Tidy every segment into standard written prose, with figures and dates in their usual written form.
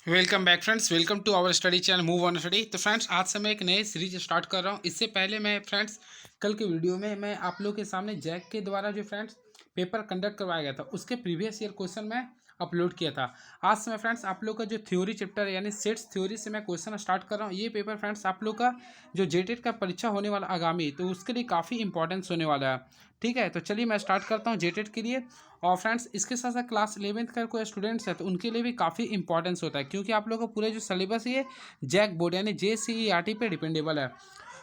Welcome back friends, welcome to our study channel move on study. तो friends, आज से मैं एक नए सीरीज स्टार्ट कर रहा हूँ। इससे पहले मैं फ्रेंड्स कल के वीडियो में मैं आप लोग के सामने जैक के द्वारा जो फ्रेंड्स पेपर कंडक्ट करवाया गया था उसके प्रीवियस ईयर क्वेश्चन मैं अपलोड किया था। आज से मैं फ्रेंड्स आप लोग का जो थ्योरी चैप्टर यानी सेट्स थ्योरी से मैं क्वेश्चन स्टार्ट कर रहा हूँ। ये पेपर फ्रेंड्स आप लोग का जो जेटेट का परीक्षा होने वाला आगामी, तो उसके लिए काफ़ी इंपॉर्टेंस होने वाला है। ठीक है, तो चलिए मैं स्टार्ट करता हूँ जेटेट के लिए। और फ्रेंड्स, इसके साथ साथ क्लास 11th का कोई स्टूडेंट्स है तो उनके लिए भी काफ़ी इंपॉर्टेंस होता है, क्योंकि आप लोगों का पूरे जो सिलेबस ये जैक बोर्ड यानी JCERT पे डिपेंडेबल है।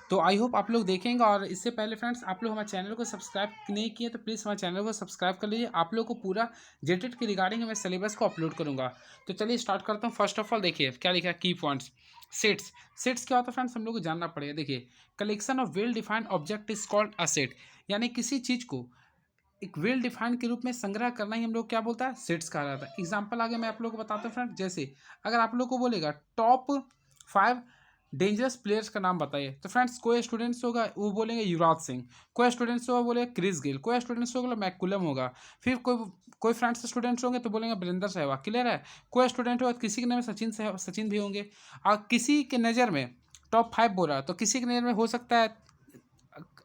तो आई होप आप लोग देखेंगे। और इससे पहले फ्रेंड्स, आप लोग हमारे चैनल को सब्सक्राइब नहीं किए तो प्लीज़ हमारे चैनल को सब्सक्राइब कर लीजिए। आप लोग को पूरा जेटेट के रिगार्डिंग मैं सिलेबस को अपलोड करूँगा। तो चलिए स्टार्ट करता हूँ। फर्स्ट ऑफ ऑल देखिए क्या लिखा है, की पॉइंट्स। सेट्स सेट्स क्या होता है फ्रेंड्स, हम लोग को जानना पड़ेगा। देखिए, collection of well defined object is called a set, यानी किसी चीज़ को एक वेल डिफाइंड के रूप में संग्रह करना ही हम लोग क्या बोलता है, सेट्स कहा जाता है। एग्जांपल आगे मैं आप लोग को बताता हूँ फ्रेंड। जैसे अगर आप लोग को बोलेगा टॉप 5 डेंजरस प्लेयर्स का नाम बताइए, तो फ्रेंड्स कोई स्टूडेंट्स होगा वो बोलेंगे युवराज सिंह, कोई स्टूडेंट्स होगा बोलेगा क्रिस गेल, कोई स्टूडेंट्स होगा मैकुलम होगा, फिर कोई फ्रेंड्स स्टूडेंट्स होंगे तो बोलेंगे वीरेंद्र सहवाग। क्लियर है? कोई स्टूडेंट होगा, किसी के नाम में सचिन भी होंगे। और किसी के नज़र में टॉप 5 बोल रहा है तो किसी के नज़र में हो सकता है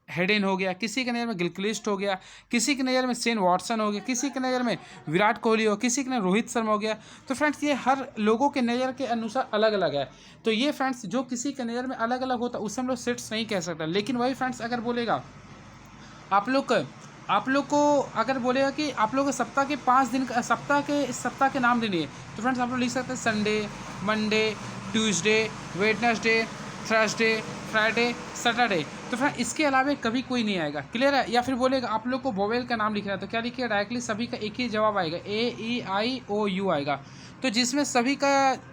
हेडेन हो गया, किसी के नज़र में गिलक्रिस्ट हो गया, किसी की नज़र में शेन वॉटसन हो गया, किसी की नज़र में विराट कोहली हो, किसी के नज़र रोहित शर्मा हो गया। तो फ्रेंड्स ये हर लोगों के नज़र के अनुसार अलग अलग है। तो ये फ्रेंड्स जो किसी के नज़र में अलग अलग होता है उसे हम लोग सेट्स नहीं कह सकते। लेकिन वही फ्रेंड्स अगर बोलेगा आप लोग आप लोग को अगर बोलेगा कि आप लोग को सप्ताह के 5 दिन का सप्ताह के नाम देने, तो फ्रेंड्स आप लोग लिख सकते हैं Sunday, Monday, Tuesday, Wednesday, Thursday, Friday, Saturday. तो फ्रेंड इसके अलावा कभी कोई नहीं आएगा। क्लियर है? या फिर बोलेगा आप लोग को वोवेल का नाम लिखना है तो क्या लिखिए, डायरेक्टली सभी का एक ही जवाब आएगा, AEIOU आएगा। तो जिसमें सभी का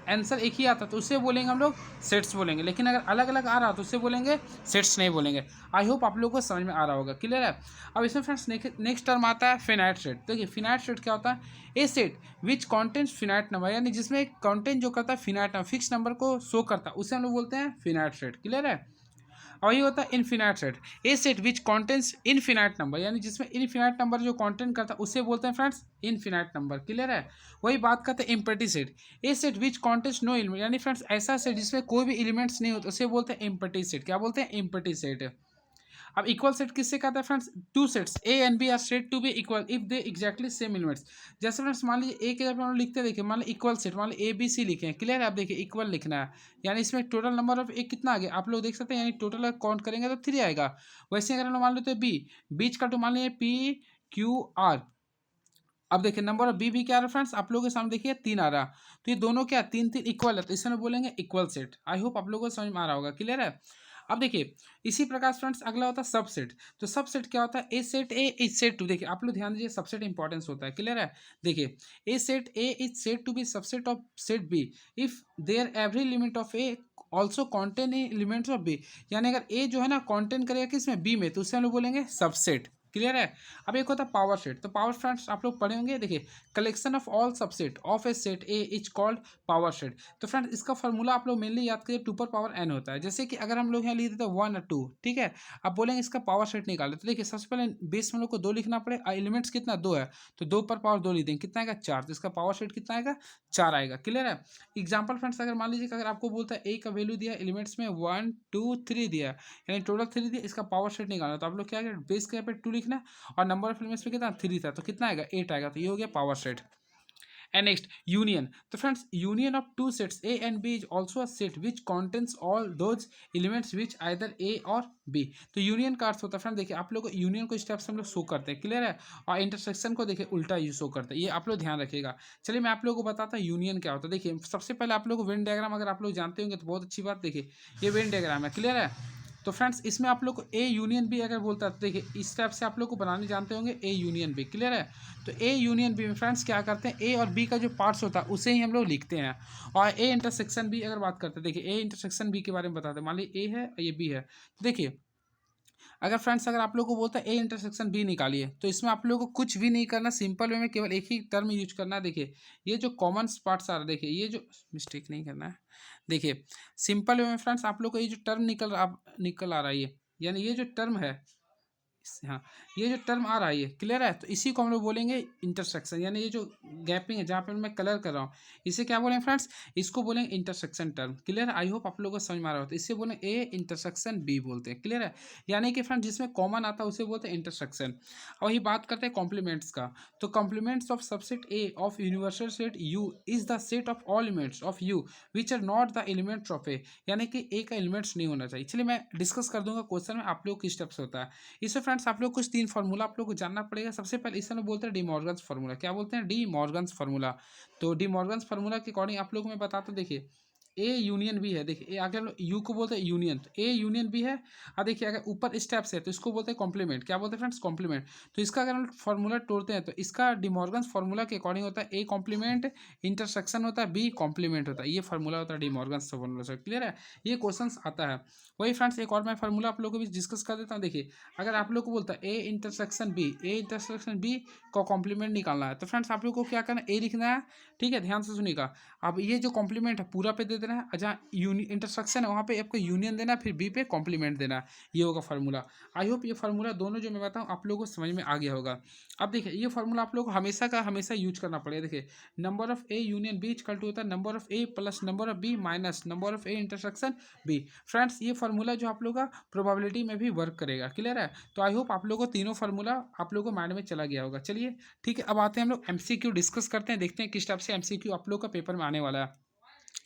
आंसर एक ही आता तो उसे बोलेंगे हम लोग सेट्स बोलेंगे। लेकिन अगर अलग अलग आ रहा तो उसे बोलेंगे सेट्स नहीं बोलेंगे। आई होप आप लोग को समझ में आ रहा होगा। क्लियर है? अब इसमें फ्रेंड्स नेक्स्ट टर्म आता है फिनाइट सेट। देखिए फिनाइट सेट क्या होता है, a set which contents finite number, यानी जिसमें एक कॉन्टेंट जो करता है फिनाइट नंबर, फिक्स नंबर को शो करता है, उसे हम लोग बोलते हैं फिनाइट सेट। क्लियर है? और ये होता है infinite set, a set which contents infinite number, यानी जिसमें इनफिनाइट नंबर जो कॉन्टेंट करता है उसे बोलते हैं फ्रेंड्स इनफिनाइट नंबर। क्लियर है? वही बात करते हैं empty set, a set which contents no element, यानी फ्रेंड्स ऐसा सेट जिसमें कोई भी एलिमेंट्स नहीं होते उसे बोलते हैं इम्पर्टी सेट। क्या बोलते हैं? Empty set. अब इक्वल सेट किससे कहता है friends, two sets A and B are set to be equal if they exactly same elements. जैसे फ्रेंड्स मान लीजिए ए के जब हम लोग लिखते हैं, देखिए मान लीजिए इक्वल सेट, मान लीजिए ABC लिखे हैं। क्लियर है? आप देखिए इक्वल लिखना है, यानी इसमें टोटल नंबर ऑफ ए कितना आ गया आप लोग देख सकते हैं, यानी टोटल काउंट करेंगे तो 3 आएगा। वैसे अगर हम लोग मान लेते हैं बी, बीच का तो मान लीजिए PQR। अब देखिए नंबर ऑफ बी क्या आ रहा है फ्रेंड्स, आप लोगों के सामने देखिए 3 आ रहा। तो ये दोनों क्या तीन तीन इक्वल है, तो इसे हम बोलेंगे इक्वल सेट। आई होप आप लोगों को समझ में आ रहा होगा। क्लियर है? अब देखिए इसी प्रकार फ्रेंड्स अगला होता है सबसेट। तो सबसेट क्या होता है, a set A is set to. देखिए आप लोग ध्यान दीजिए, सबसेट इंपॉर्टेंस होता है। क्लियर है? देखिए a set A is set to B subset of set B if there every limit of A also contain elements of B, यानी अगर ए जो है ना कॉन्टेन करेगा किसमें, बी में, तो उसे हम लोग बोलेंगे सबसेट। क्लियर है? अब एक होता है पावर सेट। तो पावर फ्रेंड्स आप लोग पढ़े होंगे, देखिए collection of all subset of A set A is called power set. तो फ्रेंड्स इसका फॉर्मूला आप लोग मेनली याद करिए, 2 पर पावर n होता है। जैसे कि अगर हम लोग यहाँ लिख देते हैं 1 और 2, ठीक है, अब बोलेंगे इसका पावर सेट निकाले, तो देखिए सबसे पहले बेस में हम लोग को 2 लिखना पड़े, एलिमेंट्स कितना 2 है, तो 2 पर पावर 2 लिख देंगे, कितना आएगा 4, तो इसका पावर सेट कितना आएगा 4 आएगा। क्लियर है? एग्जाम्पल फ्रेंड्स अगर मान लीजिए अगर आपको बोलता है ए का वैल्यू दिया एलिमेंट्स में 1 2 3 दिया, यानी टोटल 3 दिया, इसका पावर सेट निकालना, तो आप लोग क्या करें, बेस के पे 2 लिखना और नंबर ऑफ एलिमेंट्स पे कितना 3 था, तो कितना आएगा 8 आएगा। तो ये हो गया power set. And next union. तो friends union of two sets A and B is also a set which contents all those elements which either A और बी। तो यूनियन का अर्थ होता है फ्रेंड, देखिए आप लोग यूनियन को स्टेप्स हम लोग शो करते हैं। क्लियर है? और इंटरसेक्शन को देखिए उल्टा यू शो करते हैं, ये आप लोग ध्यान रखिएगा। चलिए मैं आप लोगों को बताता हूँ यूनियन क्या होता है। देखिए सबसे पहले आप लोग को वेन डायग्राम अगर आप लोग जानते होंगे तो बहुत अच्छी बात। देखिए ये वेन डायग्राम है। क्लियर है? तो फ्रेंड्स इसमें आप लोग को ए यूनियन बी अगर बोलता है तो देखिए इस टाइप से आप लोग को बनाने जानते होंगे ए यूनियन बी। क्लियर है? तो ए यूनियन बी में फ्रेंड्स क्या करते हैं, ए और बी का जो पार्ट्स होता है उसे ही हम लोग लिखते हैं। और ए इंटरसेक्शन बी अगर बात करते हैं, देखिए ए इंटरसेक्शन बी के बारे में बताते हैं। मान लीजिए ए है और ये बी है, तो देखिए अगर फ्रेंड्स अगर आप लोग को बोलता है ए इंटरसेक्शन बी निकालिए, तो इसमें आप लोग को कुछ भी नहीं करना, सिंपल वे में केवल एक ही टर्म यूज करना है। देखिए ये जो कॉमन पार्ट्स आ रहा है, देखिए ये जो मिस्टेक नहीं करना है, देखिए सिंपल वे में फ्रेंड्स आप लोग को ये जो टर्म निकल आ रहा है, ये यानी ये जो टर्म है हाँ, ये जो टर्म आ रहा है ये क्लियर है, तो इसी को हम लोग बोलेंगे इंटरसेक्शन, यानी ये जो गैपिंग है जहाँ पे मैं कलर कर रहा हूँ इसे क्या बोलेंगे फ्रेंड्स, इसको बोलेंगे इंटरसेक्शन टर्म। क्लियर है, आई होप आप लोगों को समझ में आ रहा होता है। इससे बोलेंगे ए इंटरसेक्शन बी बोलते हैं। क्लियर है, यानी कि फ्रेंड्स जिसमें कॉमन आता है उसे बोलते हैं इंटरसेक्शन। और वही बात करते हैं कॉम्प्लीमेंट्स का, तो complements of subset A of universal set U is the set of all elements of U which are not the elements of A, यानी कि ए का एलिमेंट्स नहीं होना चाहिए। चलिए मैं डिस्कस कर दूंगा क्वेश्चन में आप लोग किस स्टेप्स होता है। इसमें फ्रेंड्स आप लोग कुछ 3 फार्मूला आप लोग को जानना पड़ेगा। सबसे पहले इसे हम बोलते हैं डी मॉर्गन्स फार्मूला। क्या बोलते हैं? D Morgan's formula. तो डी मॉर्गन्स फार्मूला के अकॉर्डिंग आप लोग को मैं बताता हूँ। देखिए ए यूनियन बी है, देखिए आगे हम लोग यू को बोलते हैं यूनियन, तो ए यूनियन बी है। और देखिए अगर ऊपर स्टेप्स है तो इसको बोलते हैं कॉम्प्लीमेंट। क्या बोलते हैं फ्रेंड्स? कॉम्प्लीमेंट। तो इसका अगर हम फार्मूला तोड़ते हैं तो इसका डिमॉर्गन्स फार्मूला के अकॉर्डिंग होता है ए कॉम्प्लीमेंट इंटरसेक्शन होता है, बी कॉम्प्लीमेंट होता है। ये फार्मूला होता है डिमॉर्गन्स फार्मूला से। क्लियर है, ये क्वेश्चन आता है। वही फ्रेंड्स एक और मैं फार्मूला आप लोगों को भी डिस्कस कर देता हूँ। देखिए अगर आप लोग को बोलता है A intersection B, A intersection B का कॉम्प्लीमेंट निकालना है, तो फ्रेंड्स आप लोग को क्या करना है, ए लिखना है। ठीक है, ध्यान से सुनिएगा। अब ये जो कॉम्प्लीमेंट है पूरा पे दे देना है, जहाँ इंटरसेक्शन है वहाँ पे आपको यूनियन देना है, फिर बी पे कॉम्प्लीमेंट देना है। ये होगा फार्मूला। आई होप ये फार्मूला दोनों जो मैं बताऊँ आप लोगों को समझ में आ गया होगा। अब देखिए ये फार्मूला आप लोग को हमेशा का हमेशा यूज करना पड़ेगा। देखिए number of A union B equal to होता है number of A plus number of B minus number of A intersection B. Friends ये फार्मूला जो आप लोग का प्रोबेबिलिटी में भी वर्क करेगा। क्लियर है, तो आई होप आप लोगों को तीनों फार्मूला आप लोगों को माइंड में चला गया होगा। चलिए ठीक है, अब आते हैं हम लोग एमसीक्यू डिस्कस करते हैं, देखते हैं किस टाइप से एमसीक्यू आप लोग का पेपर में आने वाला है।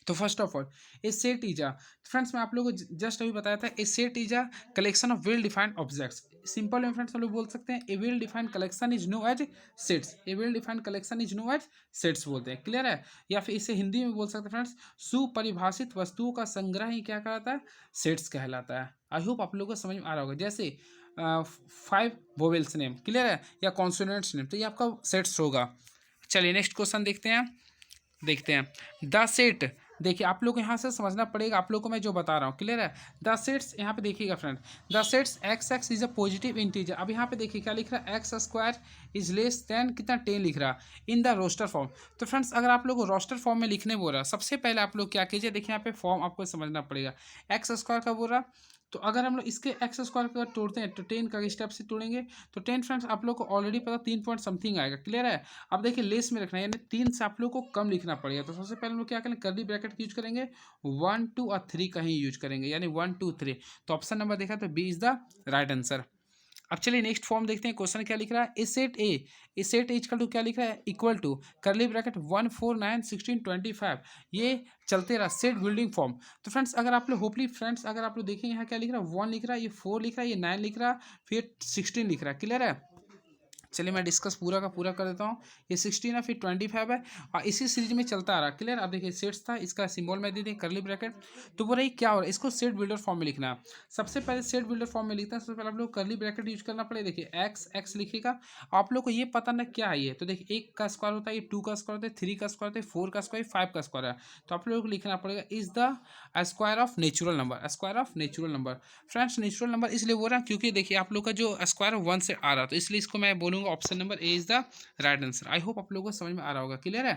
तो first of all a set is a, friends मैं आप लोगों को जस्ट अभी बताया था, a set is a collection of well defined objects. Simple में फ्रेंड्स हम लोग बोल सकते हैं a well defined collection is known as sets, a well defined collection is known as sets बोलते हैं। क्लियर है, या फिर इसे हिंदी में बोल सकते हैं फ्रेंड्स, सुपरिभाषित वस्तुओं का संग्रह ही क्या कहलाता है, सेट्स कहलाता है। आई होप आप लोगों को समझ में आ रहा होगा। जैसे 5 वोवेल्स नेम, क्लियर है, या कॉन्सोनेंट्स नेम, तो ये आपका सेट्स होगा। चलिए नेक्स्ट क्वेश्चन देखते हैं द सेट। देखिए आप लोग को यहाँ से समझना पड़ेगा आप लोग को मैं जो बता रहा हूँ। क्लियर है, द सेट्स यहाँ पे देखिएगा friend, the sets x x is a positive integer. अब यहाँ पे देखिए क्या लिख रहा है, X square is less than कितना 10 लिख रहा इन द रोस्टर फॉर्म। तो फ्रेंड्स अगर आप लोग को रोस्टर फॉर्म में लिखने बोल रहा, सबसे पहले आप लोग क्या कीजिए, देखिए यहाँ पे फॉर्म आपको समझना पड़ेगा। एक्स स्क्वायर का बोल रहा, तो अगर हम लोग इसके एक्स स्क्वायर का तोड़ते हैं तो 10 का स्टेप से तोड़ेंगे, तो 10 फ्रेंड्स आप लोग को ऑलरेडी पता 3 पॉइंट समथिंग आएगा। क्लियर है, अब देखिए लेस में रखना है, यानी 3 से आप लोग को कम लिखना पड़ेगा। तो सबसे पहले हम लोग क्या करेंगे, कर्ली ब्रैकेट यूज करेंगे, 1 2 और 3 का ही यूज करेंगे, यानी 1 2 3। तो ऑप्शन नंबर देखा तो B is the right answer. अब चलिए नेक्स्ट फॉर्म देखते हैं, क्वेश्चन क्या लिख रहा है, a set A equal to क्या लिख रहा है, इक्वल टू कर्ली ब्रैकेट 1 4 9 16 25। ये चलते रहा सेट बिल्डिंग फॉर्म। तो फ्रेंड्स अगर आप लोग होपली फ्रेंड्स अगर आप लोग देखें यहाँ क्या लिख रहा है, 1 लिख रहा है, ये 4 लिख रहा है, ये 9 लिख रहा है, फिर 16 लिख रहा है। क्लियर है, चलिए मैं डिस्कस पूरा का पूरा कर देता हूँ। ये 16 है, फिर 25 है, और इसी सीरीज में चलता आ रहा है। क्लियर, अब देखिए सेट्स था, इसका सिंबल में दे दें कर्ली ब्रैकेट। तो बोला ये क्या हो रहा है, इसको सेट बिल्डर फॉर्म में लिखना है। सबसे पहले सेट बिल्डर फॉर्म में लिखते हैं, सबसे पहले आप लोग कर्ली ब्रैकेट यूज करना पड़ेगा। देखिए एक्स एक्स लिखिएगा, आप लोग को ये पता ना क्या है ये, तो देखिए 1 का स्क्वायर होता है, ये 2 का स्क्वायर होता है, 3 का स्क्वायर होता है, 4 का स्क्वायर, 5 का स्क्वायर है। तो आप लोग को लिखना पड़ेगा is the square of natural number, square of natural number. Friends natural number इसलिए बोल रहा हूँ क्योंकि देखिए आप लोग का जो स्क्वायर 1 से आ रहा, तो इसलिए इसको मैं बोलूँगा option number A is the right answer. I hope आप लोगों को समझ में आ रहा होगा। क्लियर है,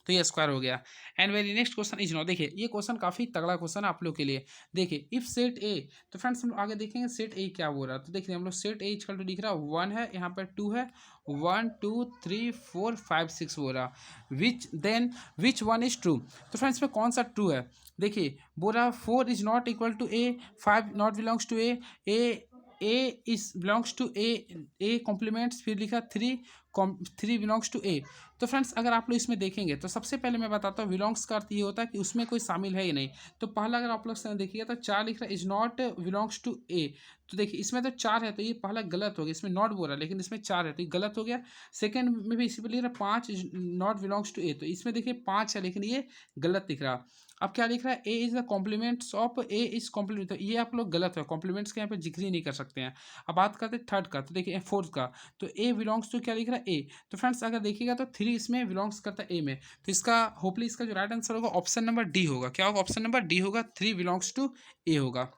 तो ये स्क्वायर हो गया। And very next question is no, देखिए ये क्वेश्चन काफी तगड़ा क्वेश्चन है आप लोग के लिए। देखिए इफ सेट ए, तो फ्रेंड्स हम आगे देखेंगे सेट ए क्या बोल रहा है। तो देखिए हम लोग सेट ए इक्वल टू दिख रहा है 1 है, यहाँ पर 2 है, 1 2 3 4 5 6 बोल रहा, विच वन इज ट्रू। तो फ्रेंड्स में कौन सा ट्रू है, देखिए बोल रहा 4 is not equal to A, 5 not belongs to A is belongs to A complements, फिर लिखा 3 बिलोंग्स टू ए। तो फ्रेंड्स अगर आप लोग इसमें देखेंगे तो सबसे पहले मैं बताता हूँ बिलोंग्स का अर्थ ये होता है कि उसमें कोई शामिल है ही नहीं। तो पहला अगर आप लोग देखिएगा तो 4 लिख रहा है इज नॉट बिलोंग्स टू ए, तो देखिए इसमें तो 4 है, तो ये पहला गलत हो गया, इसमें नॉट बोल रहा है लेकिन इसमें 4 है, तो ये गलत हो गया। सेकंड में भी इसी पर लिख रहा है 5 इज नॉट बिलोंग्स टू ए, तो इसमें देखिए 5 है लेकिन ये गलत दिख रहा। अब क्या लिख रहा है, A is the complements of A is complement, तो ये आप लोग गलत है, कॉम्प्लीमेंट्स के यहाँ पे जिक्र ही नहीं कर सकते हैं। अब बात करते हैं थर्ड का, तो देखिए फोर्थ का, तो ए बिलोंग्स टू क्या लिख रहा है ए। तो फ्रेंड्स अगर देखिएगा तो 3 इसमें बिलोंग्स करता है ए में, तो इसका होपली इसका जो राइट आंसर होगा ऑप्शन नंबर डी होगा। क्या होगा, ऑप्शन नंबर डी होगा, 3 बिलोंग्स टू ए होगा।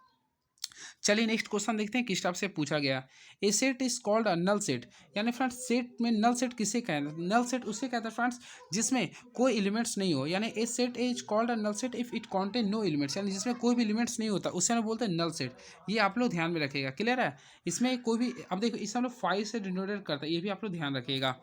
चलिए नेक्स्ट क्वेश्चन देखते हैं किस टाइप से पूछा गया। A set is called a null set, यानी फ्रेंड्स सेट में नल सेट किसे कहते हैं? नल सेट उसे कहते हैं फ्रेंड्स जिसमें कोई एलिमेंट्स नहीं हो, यानी a set is called a null set if it contain no elements, यानी जिसमें कोई भी एलिमेंट्स नहीं होता उसे हम बोलते हैं नल सेट। ये आप लोग ध्यान में रखिएगा, क्लियर है? इसमें कोई भी, अब देखो इसे हम लोग 5 से डिनोटेड करते हैं, ये भी आप लोग ध्यान रखिएगा।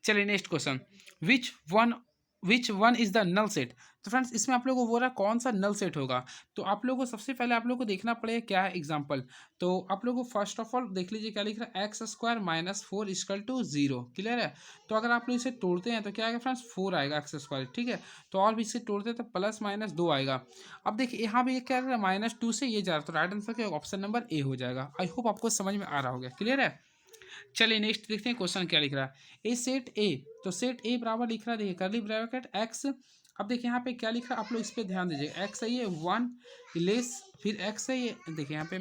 चलिए next question, which one which one is the null set. तो फ्रेंड्स इसमें आप लोगों को बोल रहा है कौन सा नल सेट होगा। तो आप लोगों को सबसे पहले आप लोगों को देखना पड़ेगा क्या है एग्जांपल। तो आप लोगों को फर्स्ट ऑफ ऑल देख लीजिए क्या लिख रहा है, X square minus 4 equal to 0, clear है? तो अगर आप लोग इसे तोड़ते हैं तो क्या आएगा फ्रेंड्स, 4 आएगा एक्स स्क्वायर, ठीक है? तो और भी इसे तोड़ते हैं तो प्लस माइनस 2 आएगा। अब देखिए यहाँ भी ये क्या है, -2 से ये जा रहा है, तो राइट आंसर क्या होगा, ऑप्शन नंबर ए हो जाएगा। आई होप आपको समझ में आ रहा होगा, क्लियर है? चलिए नेक्स्ट देखते हैं क्वेश्चन क्या लिख रहा है। ए सेट ए, तो सेट ए बराबर लिख रहा है, देखिए करली ब्रैकेट एक्स। अब देखिए यहाँ पे क्या लिख रहा है, आप लोग इस पे ध्यान दीजिए, एक्स है ये 1 लेस, फिर एक्स है ये, देखिए यहाँ पे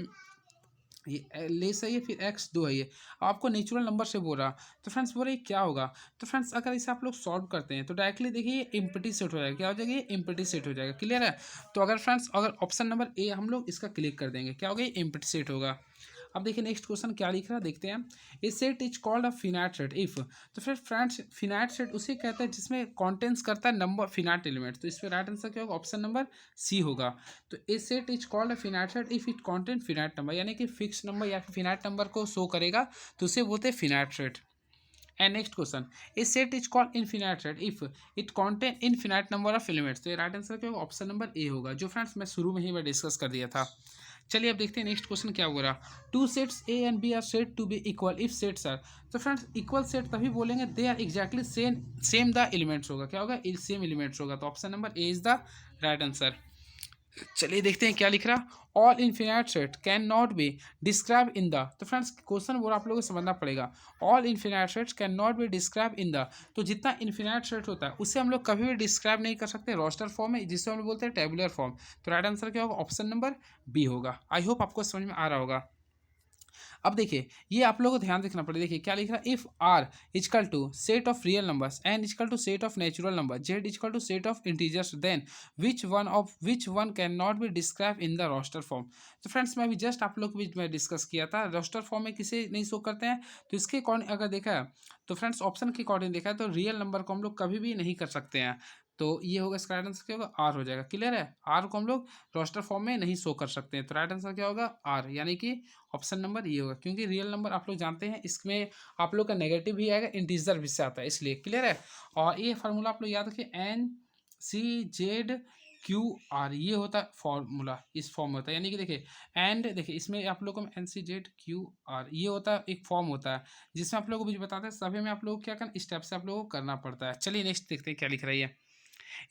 ये लेस है ये, फिर एक्स 2 है ये। अब आपको नेचुरल नंबर से बोल रहा, तो फ्रेंड्स बोल रहे क्या होगा। तो फ्रेंड्स अगर इसे आप लोग सॉल्व करते हैं तो डायरेक्टली देखिए ये इम्पटी सेट हो जाएगा, क्या हो जाएगा, ये इम्पटी सेट हो जाएगा, क्लियर है? तो अगर फ्रेंड्स अगर ऑप्शन नंबर ए हम लोग इसका क्लिक कर देंगे, क्या होगा, ये इम्पटी सेट होगा। अब देखिए नेक्स्ट क्वेश्चन क्या लिख रहा है, देखते हैं। A set is called a finite set if, तो फिर फ्रेंड्स फिनाइट सेट उसे कहते हैं जिसमें कॉन्टेंस करता है नंबर फिनाइट एलिमेंट्स, तो इस पर राइट आंसर क्या होगा, ऑप्शन नंबर सी होगा। तो a set is called a finite set if it content finite number, यानी कि फिक्स नंबर या फिर फिनाइट नंबर को शो करेगा तो उसे बोलते हैं finite set. And next question, A set is called infinite set if it contain infinite number of elements, तो ये राइट आंसर क्या होगा, ऑप्शन नंबर ए होगा, जो फ्रेंड्स मैं शुरू में ही मैं डिस्कस कर दिया था। चलिए अब देखते हैं नेक्स्ट क्वेश्चन क्या हो रहा। Two sets A and B are set to be equal if sets are, तो फ्रेंड्स इक्वल सेट तभी बोलेंगे they are exactly same the elements होगा, क्या होगा, सेम एलिमेंट्स होगा, तो option number A is the right answer. चलिए देखते हैं क्या लिख रहा, all infinite set can not be describe in the, तो फ्रेंड्स क्वेश्चन वो आप लोगों को समझना पड़ेगा। All infinite sets can not be describe in the, तो जितना इन्फिनाइट सेट होता है उसे हम लोग कभी भी डिस्क्राइब नहीं कर सकते रोस्टर फॉर्म में, जिसे हम लोग बोलते हैं टेबुलर फॉर्म। तो राइट आंसर क्या होगा, ऑप्शन नंबर बी होगा। आई होप आपको समझ में आ रहा होगा। अब देखिए ये आप लोगों को ध्यान रखना पड़ेगा, देखिए क्या लिख रहा है, if R equal to set of real numbers N equal to set of natural number Z equal to set of integers then which one can not be describe in the roster form. तो friends मैं अभी just आप लोग को भी मैं discuss किया था, रोस्टर फॉर्म में किसे नहीं शो करते हैं, तो इसके अकॉर्डिंग अगर देखा है तो फ्रेंड्स ऑप्शन के अकॉर्डिंग देखा है तो रियल नंबर को हम लोग कभी भी नहीं कर सकते हैं। तो ये होगा, इसका राइट आंसर क्या होगा, आर हो जाएगा, क्लियर है? आर को हम लोग रोस्टर फॉर्म में नहीं शो कर सकते हैं, तो राइट आंसर क्या होगा, आर, यानी कि ऑप्शन नंबर ये होगा, क्योंकि रियल नंबर आप लोग जानते हैं इसमें आप लोग का नेगेटिव भी आएगा, इंटीजर भी से आता है, इसलिए क्लियर है? और ये फार्मूला आप लोग याद रखिए, N C Z Q R, ये होता है फॉर्मूला, इस फॉर्म में होता है, यानी कि देखिए एंड देखिए इसमें आप लोग को N C Z Q R ये होता है, एक फॉर्म होता है जिसमें आप लोग को भी बताते हैं, सभी में आप लोग को क्या करना, स्टेप से आप लोगों को करना पड़ता है। चलिए नेक्स्ट देखते हैं क्या लिख रही है।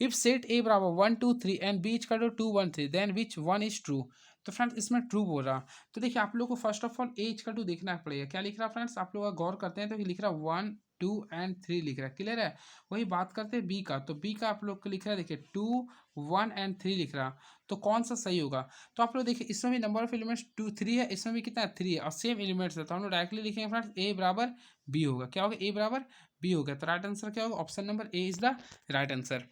इफ सेट ए बराबर 1 2 3 and B equal to 2 1 3 then which one is true. तो फ्रेंड्स इसमें ट्रू बोल रहा, तो देखिए आप लोग को first of all A equal to देखना पड़ेगा, क्या लिख रहा फ्रेंड्स, आप लोग गौर करते हैं तो लिख रहा 1 2 एंड 3 लिख रहा है, क्लियर है? वही बात करते हैं बी का, तो बी का आप लोग को लिख रहा है, देखिए 2 1 एंड 3 लिख रहा, तो कौन सा सही होगा। तो आप लोग देखिए इसमें भी नंबर ऑफ एलिमेंट्स 2 3 है, इसमें भी कितना है 3 है, और सेम एलिमेंट्स है, तो हम लोग डायरेक्टली लिखेंगे फ्रेंड्स ए बराबर बी होगा, क्या होगा, ए बराबर बी होगा, तो राइट आंसर क्या होगा, option number A is the right answer.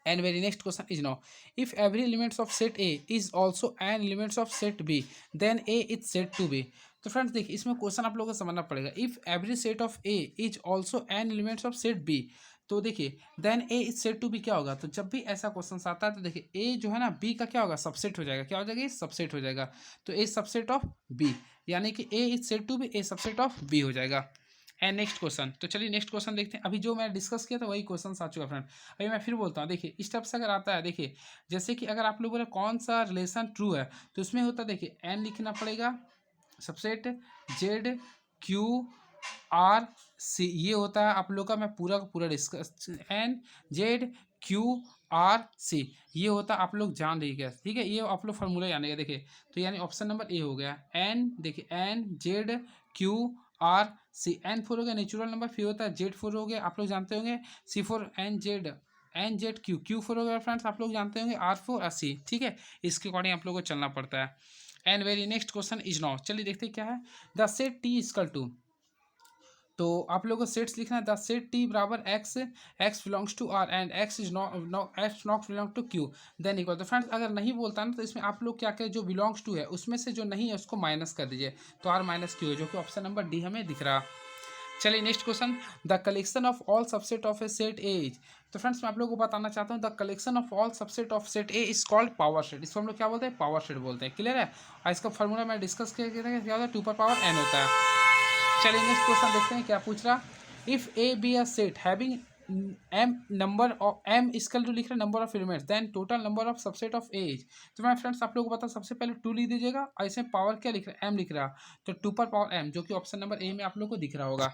And very next question is now, if every elements of set A is also an elements of set B, then A is said to be। तो friends देखिए इसमें question आप लोगों को समझना पड़ेगा, if every set of A is also an elements of set B, तो देखिए then A is set to be क्या होगा। तो जब भी ऐसा क्वेश्चन आता है तो देखिए ए जो है ना बी का क्या होगा, सबसेट हो जाएगा, क्या हो जाएगा, सबसेट हो जाएगा, तो ए सबसेट ऑफ बी, यानी कि A is set to B, A subset of B हो जाएगा। एंड नेक्स्ट क्वेश्चन, तो चलिए नेक्स्ट क्वेश्चन देखते हैं। अभी जो मैं डिस्कस किया था वही क्वेश्चन आ चुका फ्रेंड। अभी मैं फिर बोलता हूँ, देखिए इस टाइप से अगर आता है, देखिए जैसे कि अगर आप लोग बोले कौन सा रिलेशन ट्रू है, तो उसमें होता है देखिए एन लिखना पड़ेगा subset Z Q R C, ये होता है आप लोग का, मैं पूरा का पूरा discuss, N Z Q R C, ये होता है आप लोग जान लीजिएगा, ठीक है? ये आप लोग फार्मूला जानेगा, देखिए तो यानी ऑप्शन नंबर ए हो गया, एन देखिए N Z Q R C, N 4 हो गया नेचुरल नंबर, फिर होता है जेड 4 हो गया, आप लोग जानते होंगे सी 4 एन जेड क्यू 4 हो गया फ्रेंड्स, आप लोग जानते होंगे आर 4 और सी, ठीक है? इसके अकॉर्डिंग आप लोग को चलना पड़ता है। And very next question is now, चलिए देखते हैं क्या है, the set T equal to, तो आप लोगों को सेट्स लिखना है, द सेट टी बराबर X, X belongs to R and X is not X not belong to Q, then equal. तो फ्रेंड्स अगर नहीं बोलता ना तो इसमें आप लोग क्या करें, जो बिलोंग्स टू है उसमें से जो नहीं है उसको माइनस कर दीजिए, तो आर माइनस क्यू है, जो कि ऑप्शन नंबर डी हमें दिख रहा। चलिए next question, the collection of all subset of A set A is. तो फ्रेंड्स मैं आप लोगों को बताना चाहता हूँ, the collection of all subset of set A is called power set. इसको हम लोग क्या बोलते हैं, पावर सेट बोलते हैं। क्लियर है, और इसका फॉर्मूला मैं डिस्कस किया क्या होता है, 2 पर पावर n होता है। चलिए नेक्स्ट क्वेश्चन देखते हैं क्या पूछ रहा। If A B a set having M number of M equal जो लिख रहा है number of elements, then total number of subset of A's. तो मैं फ्रेंड्स आप लोगों को बता, सबसे पहले 2 लिख दीजिएगा, और इसमें पावर क्या लिख रहा है, एम लिख रहा है, तो 2 पर पावर एम, जो कि ऑप्शन नंबर ए में आप लोग को दिख रहा होगा।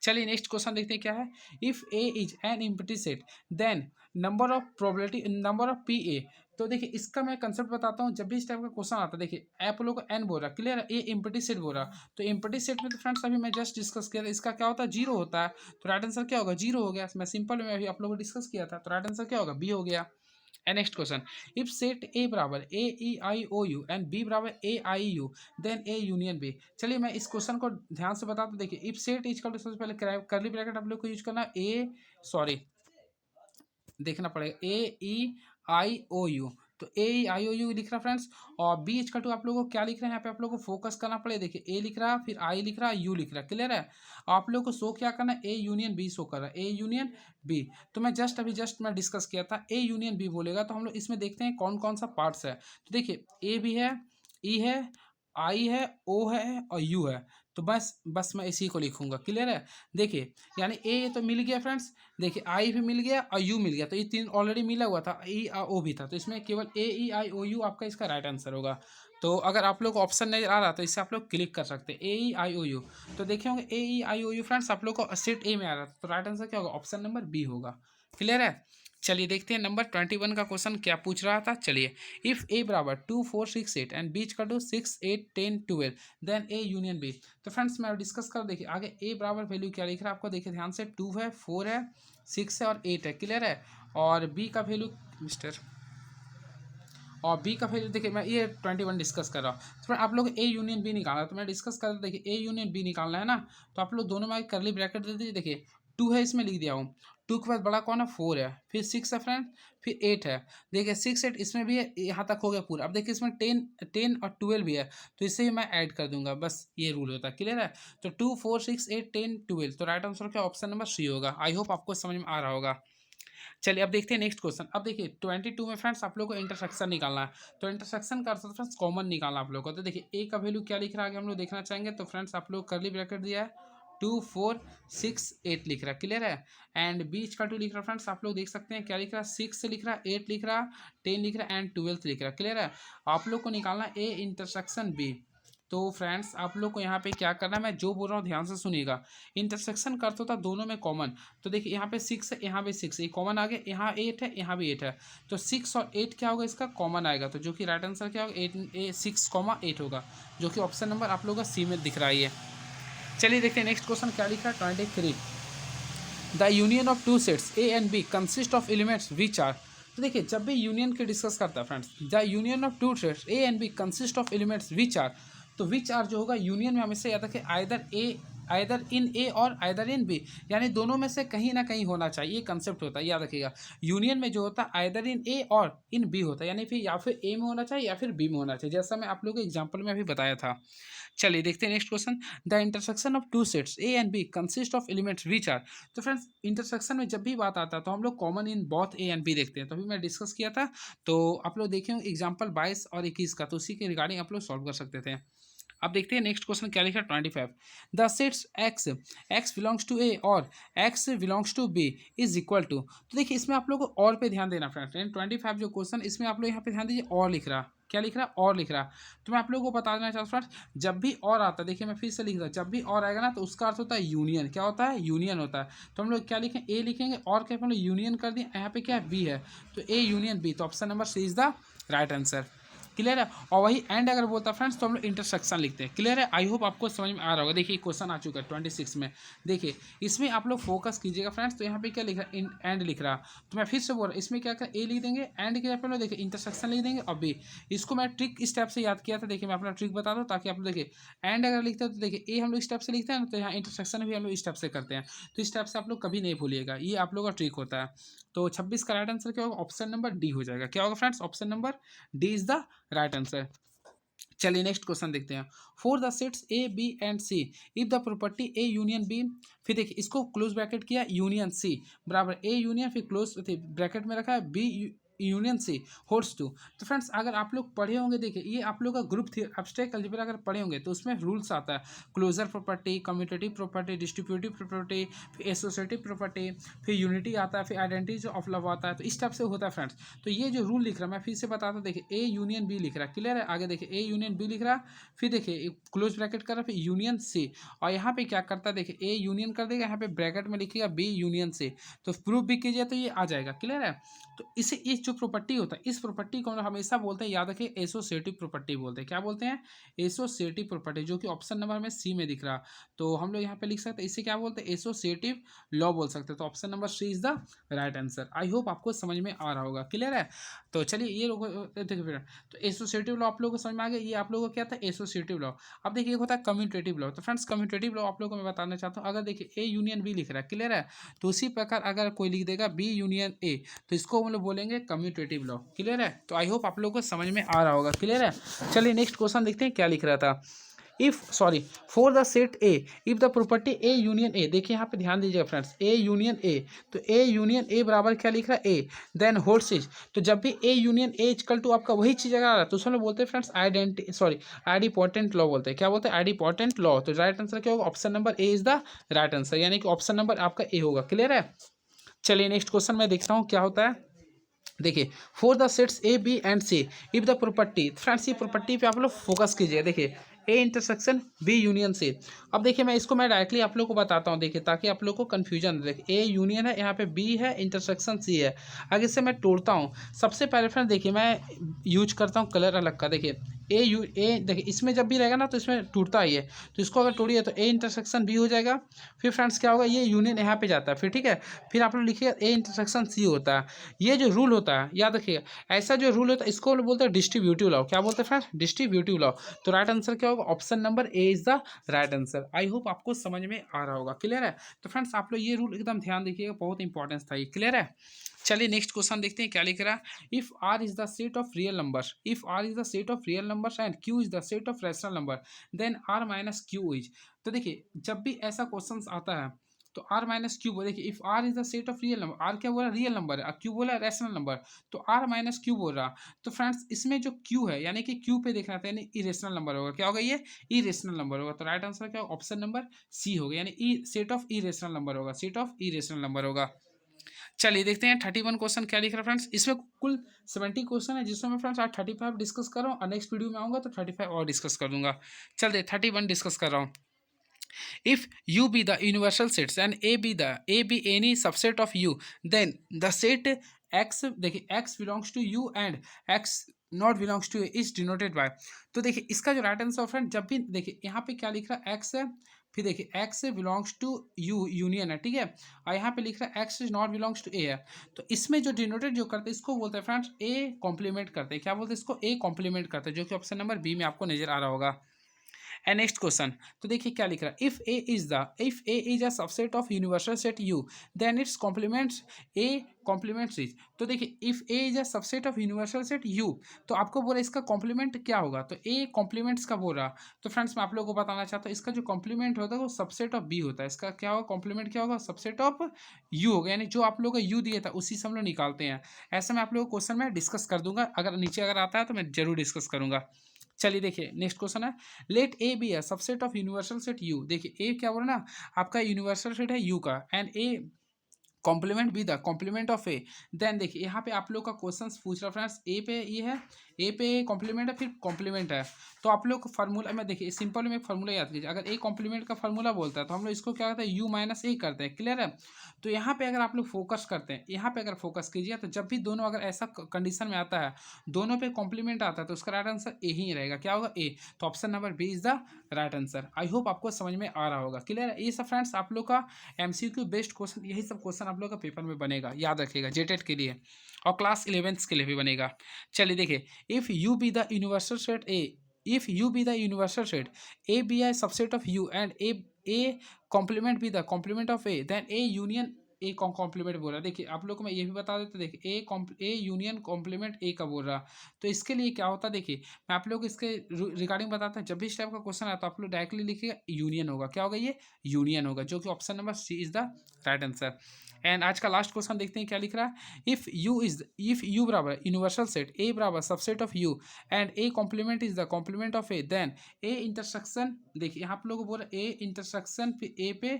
चलिए नेक्स्ट क्वेश्चन देखते हैं क्या है। If A is an empty set then number of probability number of P A. तो देखिए इसका मैं कंसेप्ट बताता हूँ, जब भी इस टाइप का क्वेश्चन आता है, देखिए आप लोग को एन बोल रहा, क्लियर है, ए एम्प्टी सेट बोल रहा, तो एम्प्टी सेट में तो फ्रेंड्स अभी मैं जस्ट डिस्कस किया था, इसका क्या होता है, जीरो होता है, तो राइट आंसर क्या होगा, जीरो हो गया। मैं सिंपल में अभी आप लोगों को डिस्कस किया था, तो राइट आंसर क्या होगा, बी हो गया। And next question, if set A बराबर A E I O U and B बराबर A I U then A union B. चलिए मैं इस क्वेश्चन को ध्यान से बता दूं, देखिए इफ सेट इज सबसे पहले करली ब्रैकेट आप लोग को यूज करना, ए सॉरी देखना पड़ेगा, ए ई आई ओ यू, तो ए ई आई ओ यू लिख रहा फ्रेंड्स, और बी इज टू आप लोगों को क्या लिख रहे हैं, यहाँ पे आप लोगों को फोकस करना पड़ेगा। देखिए ए लिख रहा, फिर आई लिख रहा, यू लिख रहा, क्लियर है। आप लोगों को शो क्या करना है, ए यूनियन बी शो कर रहा है, ए यूनियन बी। तो मैं जस्ट मैं डिस्कस किया था, ए यूनियन बी बोलेगा, तो हम लोग इसमें देखते हैं कौन कौन सा पार्ट्स है। तो देखिए ए भी है, ई है, आई है, ओ है और यू है, तो बस मैं इसी को लिखूंगा, क्लियर है। देखिए यानी ए तो मिल गया फ्रेंड्स, देखिए आई भी मिल गया और यू मिल गया, तो ये 3 ऑलरेडी मिला हुआ था, ई ओ भी था, तो इसमें केवल ए ई आई ओ यू आपका इसका राइट आंसर होगा। तो अगर आप लोग को ऑप्शन नहीं आ रहा तो इससे आप लोग क्लिक कर सकते हैं, ए ई आई ओ यू। तो देखे होंगे ए E I O you friends आप लोग को सेट ए में आ रहा था, तो राइट आंसर क्या होगा, ऑप्शन नंबर बी होगा, क्लियर है। चलिए देखते हैं नंबर 21 का क्वेश्चन क्या पूछ रहा था। चलिए इफ ए बराबर 2 4 6 8 एंड बीच का two 6 8 10 12 then A union B. तो फ्रेंड्स मैं डिस्कस कर, देखिए आगे ए बराबर वैल्यू क्या लिख रहा है आपको, देखिए ध्यान से, 2 है, 4 है, 6 है और 8 है, क्लियर है। और बी का वैल्यू मिस्टर, और बी का वैल्यू देखिए मैं ये 21 डिस्कस कर रहा हूँ, तो आप लोग ए यूनियन बी निकालना है, तो मैं डिस्कस कर, देखिए ए यूनियन बी निकालना है ना, तो आप लोग दोनों में आगे करली ब्रैकेट दे दीजिए। देखिए 2 है, इसमें लिख दिया हूँ, 2 के बाद बड़ा कौन है, 4 है, फिर 6 है फ्रेंड, फिर 8 है, देखिए 6 8 इसमें भी है, यहाँ तक हो गया पूरा। अब देखिए इसमें 10 और 12 भी है, तो इससे ही मैं ऐड कर दूंगा, बस ये रूल होता है, क्लियर है। तो 2 4 6 8 10 12, तो राइट आंसर क्या, ऑप्शन नंबर सी होगा। आई होप आपको समझ में आ रहा होगा। चलिए अब देखते हैं नेक्स्ट क्वेश्चन। अब देखिए 22 में फ्रेंड्स आप लोग को इंटरसेक्शन निकालना है, तो इंटरसेक्शन का अर्थ फ्रेंड्स कॉमन निकालना आप लोग को। तो देखिए ए का वैल्यू क्या लिख रहा है आगे हम लोग देखना चाहेंगे, तो फ्रेंड्स आप लोग करली ब्रैकेट दिया है, 2 4 6 8 लिख रहा है, क्लियर है। एंड बीच का 2 लिख रहा है फ्रेंड्स, आप लोग देख सकते हैं क्या लिख रहा है, 6 लिख रहा है, 8 लिख रहा है, 10 लिख रहा है एंड 12 लिख रहा है, क्लियर है। आप लोग को निकालना ए इंटरसेक्शन बी। तो फ्रेंड्स आप लोग को यहाँ पे क्या करना है, मैं जो बोल रहा हूँ ध्यान से सुनिएगा। इंटरसेक्शन करता था दोनों में कॉमन, तो देखिए यहाँ पे 6 है, यहाँ पे 6 ये कॉमन आ गया, यहाँ 8 है, यहाँ भी 8 है, तो 6 और 8 क्या होगा, इसका कॉमन आएगा, तो जो कि राइट आंसर क्या होगा, 6,8 होगा, जो कि ऑप्शन नंबर आप लोगों का सी में दिख रहा है ये। चलिए देखते हैं नेक्स्ट क्वेश्चन क्या लिखा है, 23 the union of two sets A and B consist of elements which are. तो देखिए जब भी यूनियन के डिस्कस करता है friends, the union of two sets A and B consist of elements which are, तो विच आर जो होगा यूनियन में हमेशा याद रखें आइदर इन ए और आइदर इन बी, यानी दोनों में से कहीं ना कहीं होना चाहिए, ये कंसेप्ट होता है, याद रखिएगा। यूनियन में जो होता है आइदर इन ए और इन बी होता है, यानी फिर या फिर ए में होना चाहिए या फिर बी में होना चाहिए, जैसा मैं आप लोगों को एग्जाम्पल में अभी बताया था। चलिए देखते हैं next question, the intersection of two sets A and B consist of elements which are. तो फ्रेंड्स इंटरसेक्शन में जब भी बात आता है तो हम लोग common in both A and B देखते हैं, तो अभी मैं डिस्कस किया था, तो आप लोग देखें एग्जाम्पल 22 और 21 का, तो उसी के रिगार्डिंग आप लोग सॉल्व कर सकते थे। अब देखते हैं नेक्स्ट क्वेश्चन क्या लिखा है, 25 the sets X belongs to A और X belongs to B is equal to. तो देखिए इसमें आप लोग को और पे ध्यान देना फ्रेंड्स, 25 जो क्वेश्चन इसमें आप लोग यहाँ पे ध्यान दीजिए, और लिख रहा, क्या लिख रहा, और लिख रहा। तो मैं आप लोगों को बता देना चाहता हूँ फ्रेंड्स, जब भी और आता है, देखिए मैं फिर से लिख रहा, जब भी और आएगा ना तो उसका अर्थ होता है यूनियन, क्या होता है, यूनियन होता है। तो हम लोग क्या लिखें, ए लिखेंगे, और क्या हम लोग यूनियन कर दिए, यहाँ पे क्या है, बी है, तो ए यूनियन बी, तो option number C is the right answer. Clear है। और वही एंड अगर बोलता है फ्रेंड्स तो हम लोग इंटरसेक्शन लिखते हैं। क्लियर है, आई होप आपको समझ में आ रहा होगा। देखिए क्वेश्चन आ चुका है 26 में। देखिए इसमें आप लोग फोकस कीजिएगा फ्रेंड्स। तो यहाँ पे क्या लिख रहा है, एंड लिख रहा। तो मैं फिर से बोल रहा हूँ, इसमें क्या क्या ए लिख देंगे, एंड की जगह पे देखिए इंटरसेक्शन लिख देंगे और बी। इसको मैं ट्रिक इस टाइप से याद किया था। देखिए मैं अपना ट्रिक बता दूँ ताकि आप लोग देखिए, एंड अगर लिखते हैं तो देखिए ए हम लोग इस टाइप से लिखते हैं ना, तो यहाँ इंटरसेक्शन भी हम लोग इस टाइप से करते हैं। तो इस टाइप से आप लोग कभी नहीं भूलिएगा, ये आप लोग का ट्रिक होता है। तो 26 का राइट आंसर क्या होगा, ऑप्शन नंबर डी हो जाएगा। क्या होगा friends, option number D is the right answer. चलिए नेक्स्ट क्वेश्चन देखते हैं। For the sets A B and C, if the property A union B, फिर देखिए इसको क्लोज ब्रैकेट किया यूनियन सी बराबर ए यूनियन, फिर क्लोज ब्रैकेट में रखा है B union C holds to. तो फ्रेंड्स अगर आप लोग पढ़े होंगे, देखिए ये आप लोग का ग्रुप थी एब्स्ट्रैक्ट अलजेब्रा अगर पढ़े होंगे तो उसमें रूल्स आता है, closure property, commutative property, distributive property, फिर एसोसिएटिव प्रॉपर्टी, फिर यूनिटी आता है, फिर आइडेंटिटी ऑफ लव आता है। तो इस टाइप से होता है फ्रेंड्स। तो ये जो रूल लिख रहा है मैं फिर से बताता हूँ। देखिए ए यूनियन बी लिख रहा है, क्लियर है। आगे देखिए ए यूनियन बी लिख रहा है, फिर देखिए क्लोज ब्रैकेट कर रहा है, फिर यूनियन सी, और यहाँ पे क्या करता है देखिए ए यूनियन कर देगा, यहाँ पे ब्रैकेट में लिखिएगा बी यूनियन सी। तो प्रूफ भी कीजिए तो ये आ जाएगा, क्लियर है। तो इसे इस जो प्रॉपर्टी होता है, इस प्रॉपर्टी को हम लोग हमेशा बोलते हैं, याद रखिए एसोसिएटिव प्रॉपर्टी बोलते हैं। क्या बोलते हैं, एसोसिएटिव प्रॉपर्टी, जो कि ऑप्शन नंबर में सी में दिख रहा। तो हम लोग यहाँ पे लिख सकते हैं, इसे क्या बोलते हैं, एसोसिएटिव लॉ बोल सकते हैं। तो option number C is the right answer. I hope आपको समझ में आ रहा होगा, क्लियर है। तो चलिए ये लोग देखिए फिर, तो एसोसिएटिव लॉ आप लोगों को समझ में आ गया। ये आप लोगों को क्या था, एसोसिएटिव लॉ। अब देखिए एक होता है कम्यूटेटिव लॉ। तो फ्रेंड्स कम्यूटेटिव लॉ आप लोगों को मैं बताना चाहता हूँ। अगर देखिए ए यूनियन बी लिख रहा है, क्लियर है, तो उसी प्रकार अगर कोई लिख देगा बी यूनियन ए, तो इसको हम लोग बोलेंगे कम्यूटेटिव लॉ, क्लियर है। तो आई होप आप लोगों को समझ में आ रहा होगा, क्लियर है। चलिए नेक्स्ट क्वेश्चन देखते हैं क्या लिख रहा था। If sorry for the set A, if the property A union ए, देखिए यहाँ पे ध्यान दीजिएगा फ्रेंड्स, ए यूनियन ए, तो ए यूनियन ए बराबर क्या लिख रहा है ए, देन होल्ड्स इज। तो जब भी A union A equal to आपका वही चीज अगर आ रहा है तो उसमें बोलते हैं फ्रेंड्स आइडेंटी सॉरी आइडिपोटेंट लॉ बोलते हैं। क्या बोलते हैं, आइडिपोटेंट लॉ। तो राइट आंसर क्या होगा, option number A is the right answer, यानी कि ऑप्शन नंबर आपका ए होगा, क्लियर है। चलिए नेक्स्ट क्वेश्चन मैं देखता हूँ क्या होता है। देखिए for the sets A B and C, if the property, friends ये प्रॉपर्टी पे आप लोग फोकस कीजिए। देखिए A intersection B union C. अब देखिए मैं डायरेक्टली आप लोग को बताता हूँ, देखिए ताकि आप लोग को कन्फ्यूजन। देखिए ए यूनियन है, यहाँ पे बी है, इंटरसेक्शन सी है। आगे से मैं तोड़ता हूँ। सबसे पहले फ्रेंड देखिए मैं यूज करता हूँ कलर अलग का। देखिए ए देखिए इसमें जब भी रहेगा ना तो इसमें टूटता ही है, तो इसको अगर तोड़िए तो ए इंटरसेक्शन बी हो जाएगा। फिर फ्रेंड्स क्या होगा, ये यूनियन यहाँ पे जाता है, फिर ठीक है। फिर आप लोग लिखिएगा ए इंटरसेक्शन सी होता है। ये जो रूल होता है याद रखिएगा, ऐसा जो रूल होता है इसको बोलते हैं डिस्ट्रीब्यूटिव लॉ। क्या बोलते हैं फ्रेंड्स, डिस्ट्रीब्यूटिव लॉ। तो राइट आंसर क्या होगा, option number A is the right answer. I hope आपको समझ में आ रहा होगा, क्लियर है। तो फ्रेंड्स आप लोग ये रूल एकदम ध्यान देखिएगा, बहुत इंपॉर्टेंस था ये, क्लियर है। चलिए नेक्स्ट क्वेश्चन देखते हैं क्या लिख रहा है। If R is the set of real numbers, if R is the set of real numbers and Q is the set of rational number, then R minus Q is. तो देखिए जब भी ऐसा क्वेश्चन आता है तो आर माइनस क्यू, देखिए if R is the set of real number, R क्या बोला, रियल नंबर है, क्यू बोला रैशनल नंबर, तो आर माइनस क्यू बोल रहा। तो फ्रेंड्स इसमें जो क्यू है यानी कि क्यू पे देखना था, यानी इरेशनल नंबर होगा। क्या होगा, ये इरेशनल नंबर होगा। तो राइट आंसर क्या होगा, ऑप्शन नंबर सी होगा, यानी ई सेट ऑफ इरेशनल नंबर होगा, सेट ऑफ इरेशनल नंबर होगा। चलिए देखते हैं 31 क्वेश्चन क्या लिख रहा है फ्रेंड्स। इसमें कुल 70 क्वेश्चन है, जिसमें मैं फ्रेंड्स आज 35 डिस्कस कर रहा हूँ, और नेक्स्ट वीडियो में आऊँगा तो 35 और डिस्कस कर दूंगा। चलिए 31 डिस्कस कर रहा हूँ। If U be the universal sets and A be any subset of U, then the set X, देखिए X belongs to U and X not belongs to A is denoted by। तो देखिए इसका जो right answer friend, जब भी देखिए यहाँ पे क्या लिख रहा है X है, फिर देखिए X belongs to U union है, ठीक है, और यहाँ पे लिख रहा है X not belongs to A है। तो इसमें जो डिनोटेड जो करते हैं इसको बोलते हैं फ्रेंड्स A कॉम्प्लीमेंट करते हैं। क्या बोलते हैं इसको, A कॉम्प्लीमेंट करते हैं, जो कि ऑप्शन नंबर बी में आपको नजर आ रहा होगा। एंड नेक्स्ट क्वेश्चन, तो देखिए क्या लिख रहा है। If A is a subset of universal set U, then it's complements A complements is. तो देखिए if A is a subset of universal set U, तो आपको बोला इसका कॉम्प्लीमेंट क्या होगा, तो ए कॉम्प्लीमेंट्स का बोल रहा। तो फ्रेंड्स मैं आप लोगों को बताना चाहता हूँ, इसका जो कॉम्प्लीमेंट होता है वो सबसेट ऑफ बी होता है। इसका क्या होगा, कॉम्प्लीमेंट क्या होगा, सबसेट ऑफ यू होगा, यानी जो आप लोगों को यू दिया था उसी से हम लोग निकालते हैं। ऐसा मैं आप लोगों को क्वेश्चन में डिस्कस कर दूंगा, अगर नीचे अगर आता है तो मैं जरूर डिस्कस करूंगा। चलिए देखिए नेक्स्ट क्वेश्चन है, लेट ए बी है subset of universal set U. देखिए ए क्या बोल रहा ना, आपका यूनिवर्सल सेट है यू का, and A complement B the complement of A. Then देखिए यहाँ पे आप लोग का क्वेश्चन पूछ रहा फ्रेंड्स, ए पे ये है, ए पे कॉम्प्लीमेंट है, फिर कॉम्प्लीमेंट है। तो आप लोग को फार्मूला में देखिए सिंपल में एक फार्मूला याद कीजिए। अगर ए कॉम्प्लीमेंट का फार्मूला बोलता है तो हम लोग इसको क्या करते हैं, यू माइनस ए करते हैं। क्लियर है। तो यहाँ पे अगर आप लोग फोकस करते हैं, यहाँ पे अगर फोकस कीजिए तो जब भी दोनों अगर ऐसा कंडीशन में आता है, दोनों पे कॉम्प्लीमेंट आता है, तो उसका राइट आंसर ए ही रहेगा। क्या होगा, ए। तो option number B is the right answer. I hope आपको समझ में आ रहा होगा। क्लियर है। ये सब फ्रेंड्स आप लोग का एमसीक्यू बेस्ड क्वेश्चन, यही सब क्वेश्चन आप लोग का पेपर में बनेगा, याद रखिएगा, जेटेट के लिए और क्लास 11th के लिए भी बनेगा। चलिए देखिए, if U be the universal set A, if U be the universal set A B I subset of U and A complement B the complement of A, then A union A complement बोल रहा है। देखिए आप लोग को मैं ये भी बता देता, देखिए ए यूनियन कॉम्प्लीमेंट ए का बोल रहा। तो इसके लिए क्या होता है, देखिए मैं आप लोग को इसके रिगार्डिंग बताता हूँ। जब भी इस टाइप का क्वेश्चन आता है, आप लोग डायरेक्टली लिखिएगा यूनियन होगा। क्या होगा, ये यूनियन होगा, जो कि option number C is the right answer. And आज का लास्ट क्वेश्चन देखते हैं क्या लिख रहा है। इफ यू बराबर यूनिवर्सल सेट ए बराबर subset of U and A complement is the complement of A, then A intersection, देखिए यहाँ आप लोग बोल रहे ए इंटरसेक्शन ए पे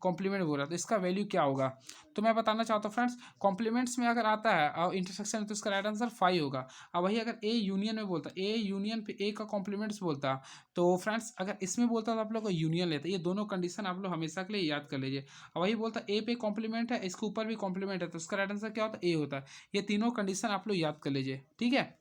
कॉम्प्लीमेंट बोल रहा है, तो इसका वैल्यू क्या होगा। तो मैं बताना चाहता हूँ फ्रेंड्स, कॉम्प्लीमेंट्स में अगर आता है और इंटरसेक्शन तो इसका राइट आंसर 5 होगा। अब वही अगर ए यूनियन में बोलता, ए यूनियन पे ए का कॉम्प्लीमेंट्स बोलता, तो फ्रेंड्स अगर इसमें बोलता तो आप लोग को यूनियन लेते। ये दोनों कंडीशन आप लोग हमेशा के लिए याद कर लीजिए। और वही बोलता ए पे कॉम्प्लीमेंट है, इसके ऊपर भी कॉम्प्लीमेंट है, तो इसका राइट आंसर क्या होता है, ए होता है। ये तीनों कंडीशन आप लोग याद कर लीजिए, ठीक है।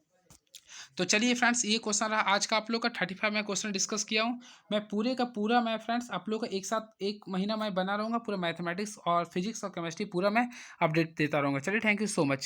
तो चलिए फ्रेंड्स, ये क्वेश्चन रहा आज का आप लोग का 35 मैं क्वेश्चन डिस्कस किया हूँ। मैं पूरे का पूरा मैं फ्रेंड्स आप लोग का एक साथ एक महीना मैं बना रहूँगा, पूरा मैथमेटिक्स और फिजिक्स और केमिस्ट्री पूरा मैं अपडेट देता रहूँगा। चलिए, थैंक यू सो मच।